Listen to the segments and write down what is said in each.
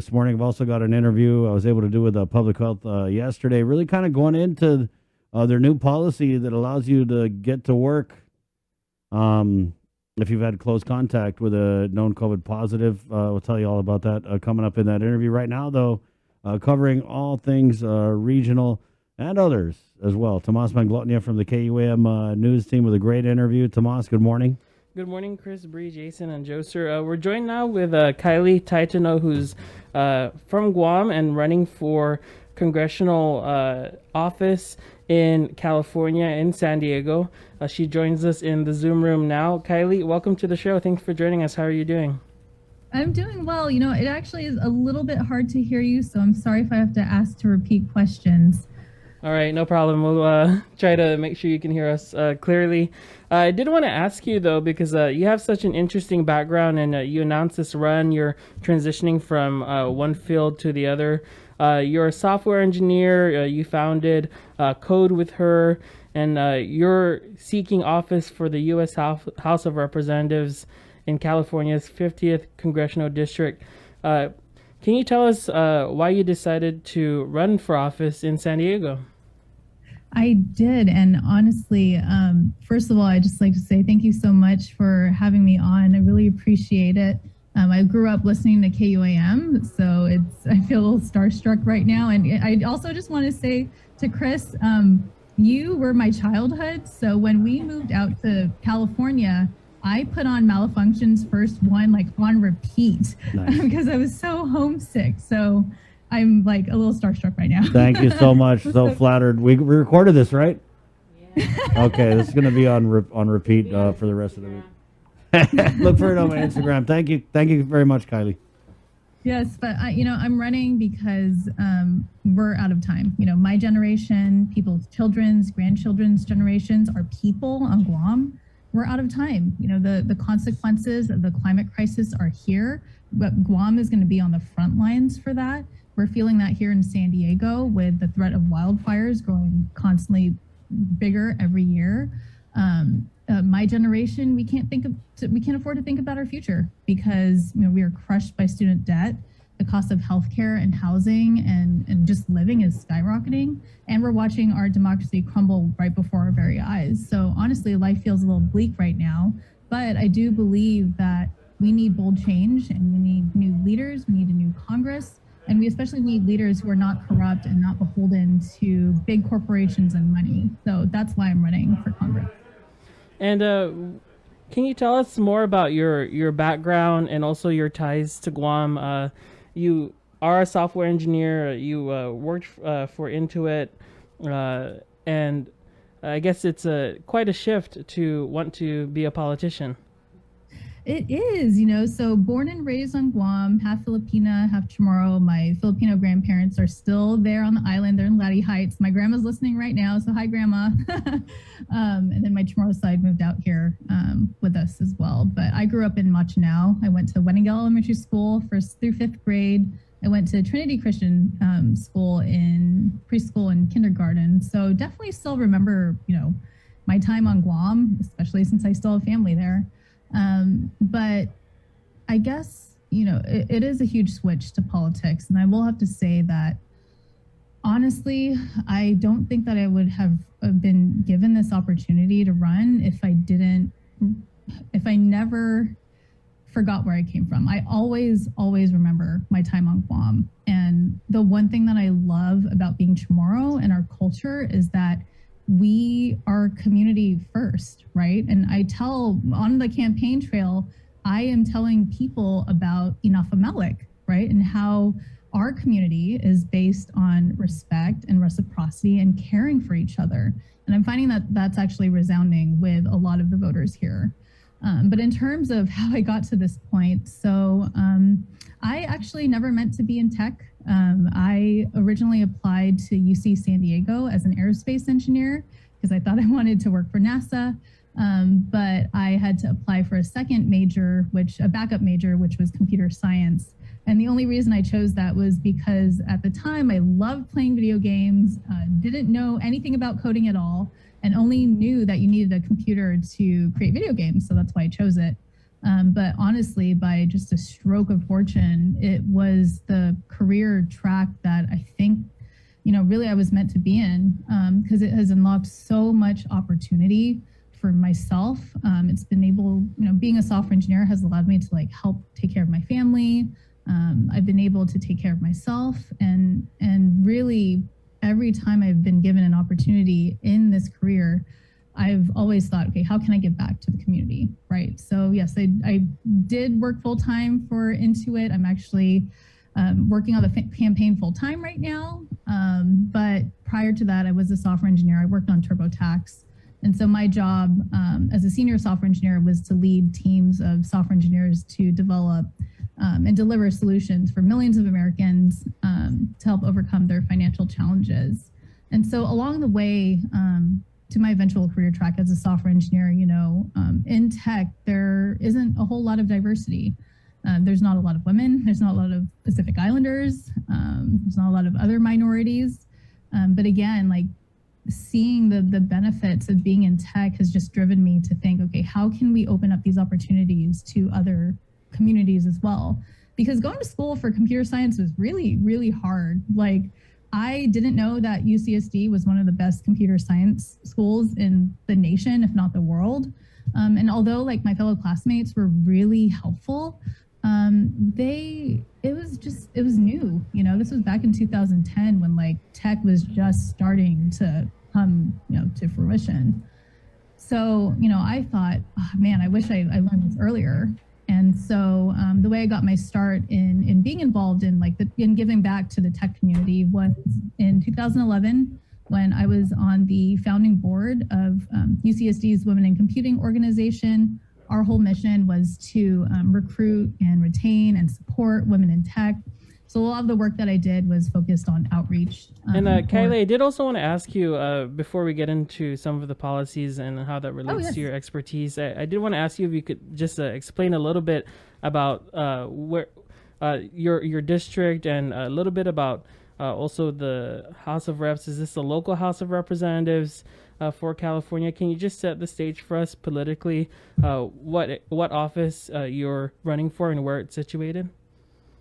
this morning. I've also got an interview I was able to do with Public Health yesterday, really kind of going into their new policy that allows you to get to work if you've had close contact with a known COVID positive. We'll tell you all about that coming up in that interview. Right now, though, covering all things regional and others as well. Tomas Manglotnia from the KUAM news team with a great interview. Tomas, good morning. Good morning, Chris, Bree, Jason, and Joe, sir. We're joined now with Kylie Taitano, who's from Guam and running for congressional office in California, in San Diego. She joins us in the Zoom room now. Kylie, welcome to the show. Thanks for joining us. How are you doing? I'm doing well. You know, it actually is a little bit hard to hear you, so I'm sorry if I have to ask to repeat questions. All right, no problem. We'll try to make sure you can hear us clearly. I did want to ask you, though, because you have such an interesting background, and you announced this run. You're transitioning from one field to the other. You're a software engineer. You founded Code with Her, and you're seeking office for the U.S. House of Representatives in California's 50th Congressional District. Can you tell us why you decided to run for office in San Diego? I did, and honestly, first of all, I'd just like to say thank you so much for having me on. I really appreciate it. I grew up listening to KUAM, so I feel a little starstruck right now. And I also just want to say to Chris, you were my childhood. So when we moved out to California, I put on Malfunction's first one like on repeat. Nice. Because I was so homesick. So I'm like a little starstruck right now. Thank you so much. So flattered. We recorded this, right? Yeah. Okay, this is going to be on repeat for the rest of the week. Look for it on my Instagram. Thank you very much, Kylie. Yes, but I'm running because we're out of time. You know, my generation, people's children's, grandchildren's generations, our people on Guam, we're out of time. You know, the consequences of the climate crisis are here, but Guam is going to be on the front lines for that. We're feeling that here in San Diego with the threat of wildfires growing constantly bigger every year. My generation, we can't afford to think about our future because we are crushed by student debt. The cost of healthcare and housing and just living is skyrocketing, and we're watching our democracy crumble right before our very eyes. So honestly, life feels a little bleak right now, but I do believe that we need bold change, and we need new leaders. We need a new Congress, and we especially need leaders who are not corrupt and not beholden to big corporations and money. So that's why I'm running for Congress. And can you tell us more about your background and also your ties to Guam? You are a software engineer. You worked for Intuit, and I guess it's quite a shift to want to be a politician. It is, so born and raised on Guam, half Filipina, half Chamorro. My Filipino grandparents are still there on the island. They're in Latte Heights. My grandma's listening right now, so hi, Grandma. And then my Chamorro side moved out here with us as well. But I grew up in Machinao. I went to Weningel Elementary School, 1st through 5th grade. I went to Trinity Christian School in preschool and kindergarten. So definitely still remember, my time on Guam, especially since I still have family there. But I guess, it is a huge switch to politics. And I will have to say that, honestly, I don't think that I would have been given this opportunity to run if I never forgot where I came from. I always remember my time on Guam. And the one thing that I love about being Chamorro and our culture is that we are community first, right? And I tell on the campaign trail, I am telling people about Inafa Malik, right? And how our community is based on respect and reciprocity and caring for each other. And I'm finding that that's actually resounding with a lot of the voters here. But in terms of how I got to this point, so I actually never meant to be in tech. I originally applied to UC San Diego as an aerospace engineer because I thought I wanted to work for NASA. But I had to apply for a second major, a backup major, which was computer science. And the only reason I chose that was because at the time I loved playing video games, didn't know anything about coding at all, and only knew that you needed a computer to create video games. So that's why I chose it. But honestly, by just a stroke of fortune, it was the career track that I think, really I was meant to be in, because it has unlocked so much opportunity for myself. It's been able, being a software engineer has allowed me to like help take care of my family. I've been able to take care of myself, and really every time I've been given an opportunity in this career, I've always thought, okay, how can I give back to the community, right? So yes, I did work full time for Intuit. I'm actually working on the campaign full time right now. But prior to that, I was a software engineer. I worked on TurboTax. And so my job as a senior software engineer was to lead teams of software engineers to develop and deliver solutions for millions of Americans to help overcome their financial challenges. And so along the way to my eventual career track as a software engineer, in tech, there isn't a whole lot of diversity. There's not a lot of women. There's not a lot of Pacific Islanders. There's not a lot of other minorities. But again, like seeing the benefits of being in tech has just driven me to think, okay, how can we open up these opportunities to other communities as well? Because going to school for computer science was really, really hard. Like, I didn't know that UCSD was one of the best computer science schools in the nation, if not the world. And although like my fellow classmates were really helpful, it was new. This was back in 2010 when like tech was just starting to come, to fruition. So, I thought, oh, man, I wish I learned this earlier. And so the way I got my start in being involved in in giving back to the tech community was in 2011 when I was on the founding board of UCSD's Women in Computing organization. Our whole mission was to recruit and retain and support women in tech. So a lot of the work that I did was focused on outreach. Kylie, I did also want to ask you, before we get into some of the policies and how that relates to your expertise, I did want to ask you if you could just explain a little bit about where your district and a little bit about also the House of Reps. Is this the local House of Representatives for California? Can you just set the stage for us politically, what office you're running for and where it's situated?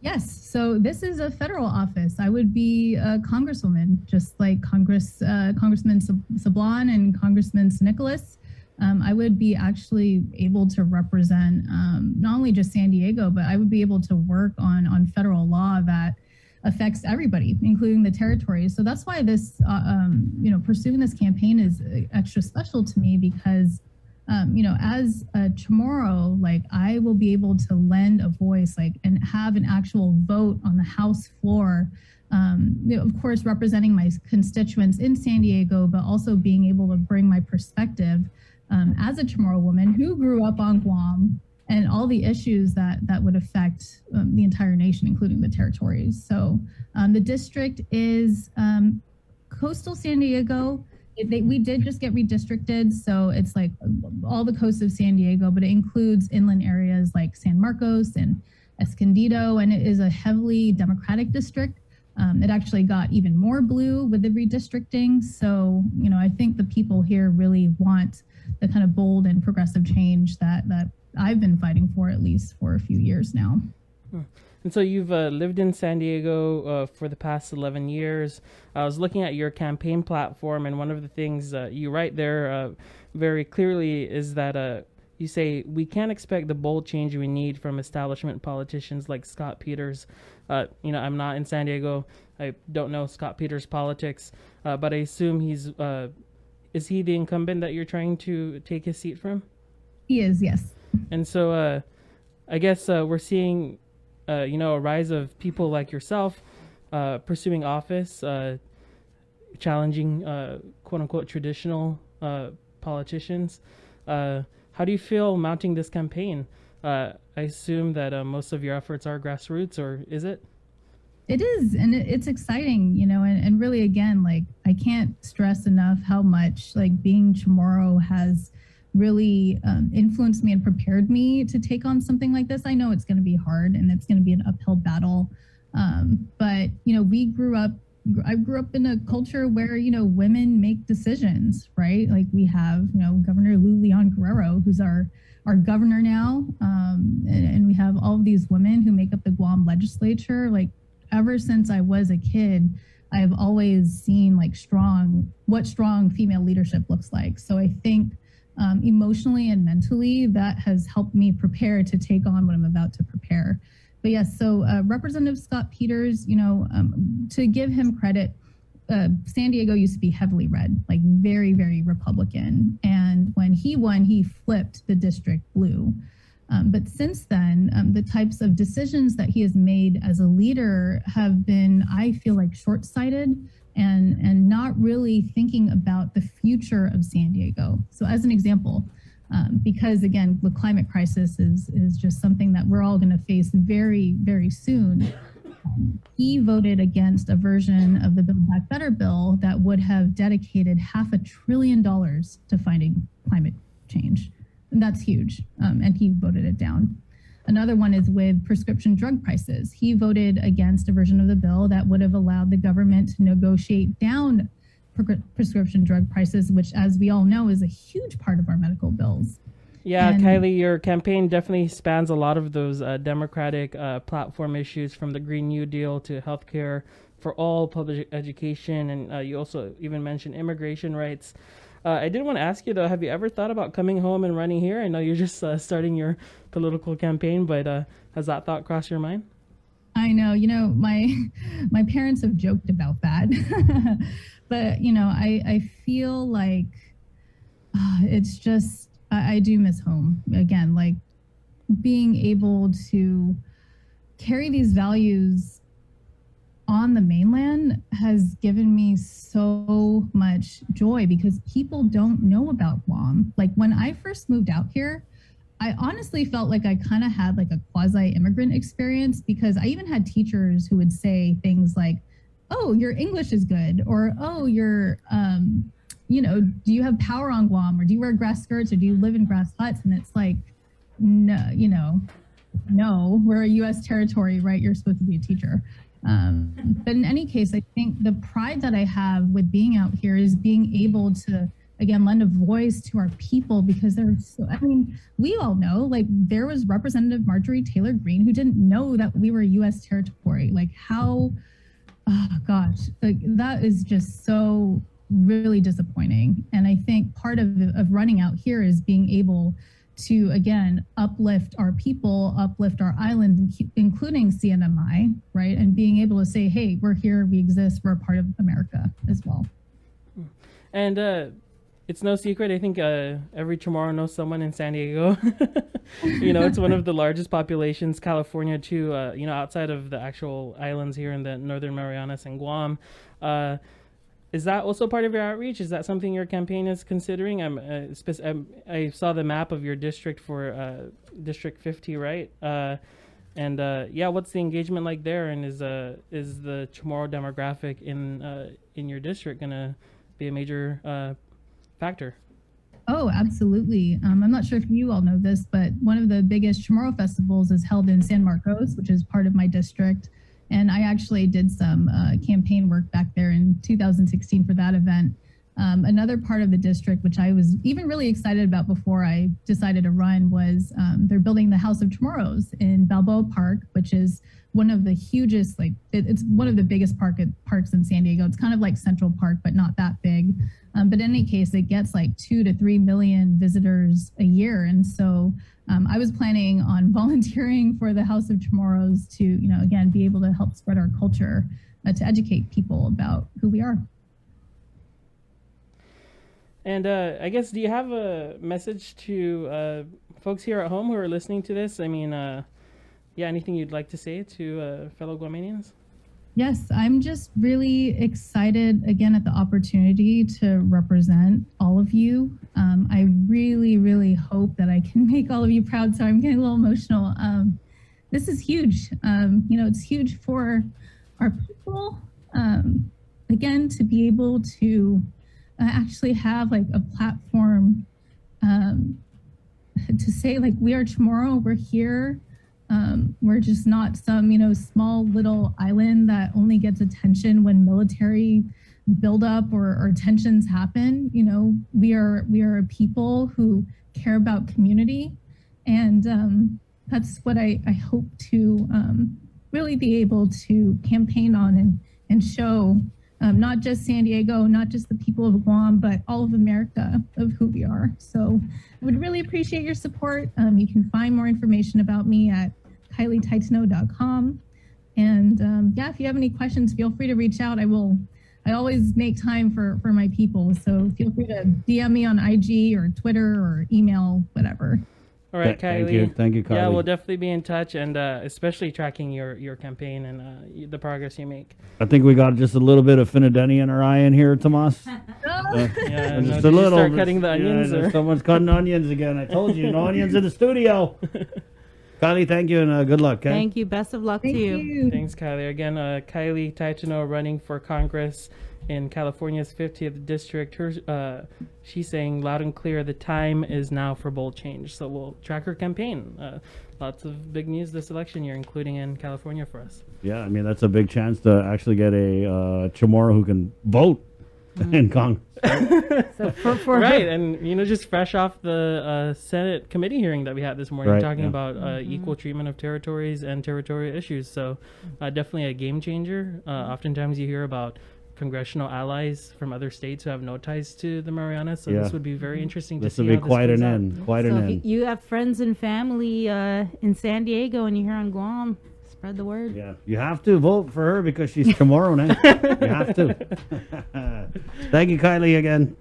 Yes. So this is a federal office. I would be a congresswoman, just like Congressman Sablon and Congressman Nicholas. I would be actually able to represent not only just San Diego, but I would be able to work on federal law that affects everybody, including the territories. So that's why this, pursuing this campaign is extra special to me because as a Chamorro, I will be able to lend a voice, and have an actual vote on the House floor. Of course, representing my constituents in San Diego, but also being able to bring my perspective as a Chamorro woman who grew up on Guam and all the issues that would affect the entire nation, including the territories. So the district is coastal San Diego. We did just get redistricted, so it's like all the coast of San Diego, but it includes inland areas like San Marcos and Escondido, and it is a heavily Democratic district. It actually got even more blue with the redistricting. So, I think the people here really want the kind of bold and progressive change that I've been fighting for at least for a few years now. And so you've lived in San Diego for the past 11 years. I was looking at your campaign platform, and one of the things you write there very clearly is that you say, we can't expect the bold change we need from establishment politicians like Scott Peters. I'm not in San Diego. I don't know Scott Peters' politics, but I assume is he the incumbent that you're trying to take his seat from? He is, yes. And so I guess we're seeing a rise of people like yourself pursuing office, challenging quote unquote traditional politicians. How do you feel mounting this campaign? I assume that most of your efforts are grassroots, or is it? It is, and it's exciting, and really, again, I can't stress enough how much being Chamorro has really influenced me and prepared me to take on something like this. I know it's going to be hard and it's going to be an uphill battle. But, I grew up in a culture where, women make decisions, right? We have, Governor Lou Leon Guerrero, who's our our governor now, and we have all of these women who make up the Guam legislature. Like ever since I was a kid, I've always seen like what strong female leadership looks like. So I think emotionally and mentally that has helped me prepare to take on what I'm about to prepare. But yes, so Representative Scott Peters, to give him credit, San Diego used to be heavily red, like very, very Republican. And when he won, he flipped the district blue. But since then, the types of decisions that he has made as a leader have been, I feel like, short-sighted and not really thinking about the future of San Diego. So as an example, because again, the climate crisis is just something that we're all going to face very, very soon. He voted against a version of the Build Back Better bill that would have dedicated $500 billion to fighting climate change. And that's huge. And he voted it down. Another one is with prescription drug prices. He voted against a version of the bill that would have allowed the government to negotiate down prescription drug prices, which, as we all know, is a huge part of our medical bills. Yeah, and Kylie, your campaign definitely spans a lot of those Democratic platform issues, from the Green New Deal to healthcare for all, public education, and you also even mentioned immigration rights. I did want to ask you, though, have you ever thought about coming home and running here? I know you're just starting your political campaign, but has that thought crossed your mind? I know, my parents have joked about that. But, I feel like it's just, I do miss home. Again, like being able to carry these values on the mainland has given me so much joy, because people don't know about Guam. Like when I first moved out here, I honestly felt like I kind of had like a quasi-immigrant experience, because I even had teachers who would say things like, oh, your English is good, or oh, you're, do you have power on Guam, or do you wear grass skirts, or do you live in grass huts? And it's like, no, we're a U.S. territory, right? You're supposed to be a teacher. But in any case, I think the pride that I have with being out here is being able to, again, lend a voice to our people, because we all know, like there was Representative Marjorie Taylor Greene who didn't know that we were a U.S. territory. Like how, oh gosh, like that is just so really disappointing. And I think part of running out here is being able to, again, uplift our people, uplift our island, including CNMI, right? And being able to say, hey, we're here, we exist, we're a part of America as well. And it's no secret, I think every Chamorro knows someone in San Diego. It's one of the largest populations, California too, outside of the actual islands here in the Northern Marianas and Guam. Is that also part of your outreach? Is that something your campaign is considering? I saw the map of your district for District 50, right? What's the engagement like there? And is the Chamorro demographic in your district going to be a major factor? Oh, absolutely. I'm not sure if you all know this, but one of the biggest Chamorro festivals is held in San Marcos, which is part of my district. And I actually did some campaign work back there in 2016 for that event. Another part of the district, which I was even really excited about before I decided to run, was they're building the House of Chamorros in Balboa Park, which is one of the hugest, it's one of the biggest parks in San Diego. It's kind of like Central Park, but not that big. But in any case, it gets like 2 to 3 million visitors a year. And so I was planning on volunteering for the House of Chamorros to, again, be able to help spread our culture, to educate people about who we are. And I guess, do you have a message to folks here at home who are listening to this? I mean, anything you'd like to say to fellow Guamanians? Yes, I'm just really excited, again, at the opportunity to represent all of you. I really, really hope that I can make all of you proud, so I'm getting a little emotional. This is huge. It's huge for our people, again, to be able to actually have like a platform to say, like, we are Chamorro, we're here. We're just not some, small little island that only gets attention when military buildup or tensions happen. We are a people who care about community. And that's what I hope to really be able to campaign on and show not just San Diego, not just the people of Guam, but all of America of who we are. So I would really appreciate your support. You can find more information about me at KylieTaitano.com. And yeah, if you have any questions, feel free to reach out. I always make time for my people. So feel free to DM me on IG or Twitter or email, whatever. All right, Kylie. Thank you, Kylie. Yeah, we'll definitely be in touch, and especially tracking your campaign and the progress you make. I think we got just a little bit of Finadeni in our eye in here, Tomas. Yeah, Just did a you little. start cutting the onions? Yeah, Or? someone's cutting onions again. I told you, no onions in the studio. Kylie, thank you, and good luck. Okay? Thank you. Best of luck Thank to you. you. Thanks, Kylie. Again, Kylie Taitano running for Congress in California's 50th district. She's saying loud and clear, the time is now for bold change. So we'll track her campaign. Lots of big news this election year, including in California for us. Yeah, I mean, that's a big chance to actually get a Chamorro who can vote in Congress. So for Right, and just fresh off the Senate committee hearing that we had this morning, Right, talking yeah. about equal treatment of territories and territorial issues. So definitely a game changer. Oftentimes you hear about congressional allies from other states who have no ties to the Marianas. So Yeah. this would be very interesting to This see will be how this quite plays an out. end. Quite so an if end. you have friends and family in San Diego and you're here on Guam, spread the word. Yeah, you have to vote for her because she's tomorrow night. You have to. Thank you, Kylie, again.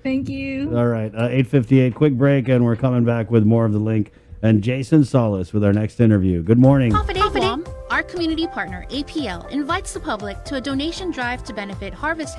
Thank you. All right, 8:58, quick break, and we're coming back with more of the link. And Jason Solis with our next interview. Good morning. Confident Guam, our community partner, APL, invites the public to a donation drive to benefit Harvest House.